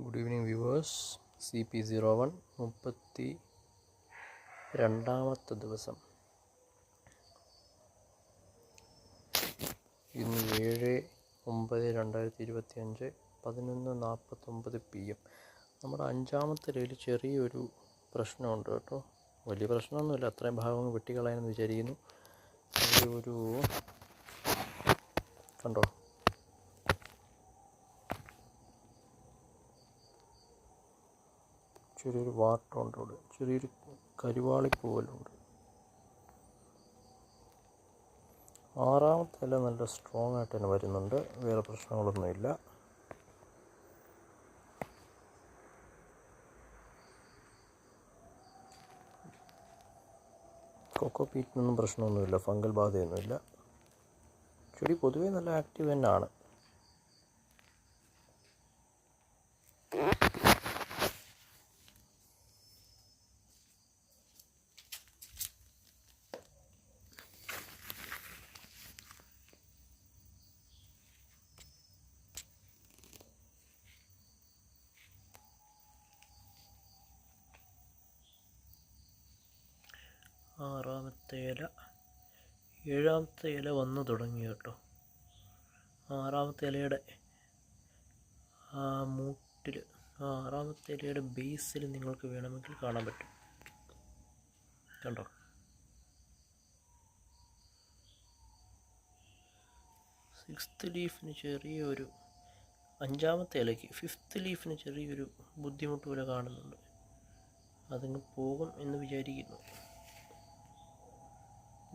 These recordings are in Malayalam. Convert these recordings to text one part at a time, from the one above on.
Good evening viewers. CP01 32ാമത്തെ ദിവസം. ഇന്ന് 7/9/2025 11:49 PM. നമ്മുടെ 5ാമത്തെ ഇലയിൽ ചെറിയൊരു പ്രശ്നമുണ്ട് കേട്ടോ. വലിയ പ്രശ്നമൊന്നുമില്ല, അത്രയും ഭാഗങ്ങൾ വെട്ടിക്കളയാനെന്ന് വിചാരിക്കുന്നു. ഒരു കണ്ടോ, ചെറിയൊരു വാട്ടമുണ്ട് ഇവിടെ, ചെറിയൊരു കരുവാളിപ്പോലുണ്ട്. 6ാമത്തെ ഇല നല്ല സ്ട്രോങ് ആയിട്ട് തന്നെ വരുന്നുണ്ട്, വേറെ പ്രശ്നങ്ങളൊന്നുമില്ല. കൊക്കോ പീറ്റിനൊന്നും പ്രശ്നമൊന്നുമില്ല, ഫംഗൽ ബാധയൊന്നുമില്ല. ചെടി പൊതുവേ നല്ല ആക്റ്റീവ് തന്നെയാണ്. ആറാമത്തെ ഇല, 7ാമത്തെ ഇല വന്നു തുടങ്ങി കേട്ടോ. 6ാമത്തെ ഇലയുടെ മൂട്ടിൽ, 6ാമത്തെ ഇലയുടെ ബേസിൽ നിങ്ങൾക്ക് വേണമെങ്കിൽ കാണാൻ പറ്റും. കണ്ടോ, 6th ലീഫിന് ചെറിയൊരു, 5ാമത്തെ ഇലയ്ക്ക് 5th ലീഫിന് ചെറിയൊരു ബുദ്ധിമുട്ട് പോലെ കാണുന്നുണ്ട്. അതങ്ങ് പോകും എന്ന് വിചാരിക്കുന്നു.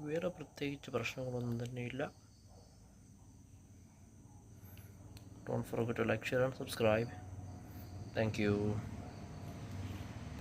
വേറെ പ്രത്യേകിച്ച് പ്രശ്നങ്ങളൊന്നും തന്നെയില്ല. Don't forget to like, share and subscribe. Thank you.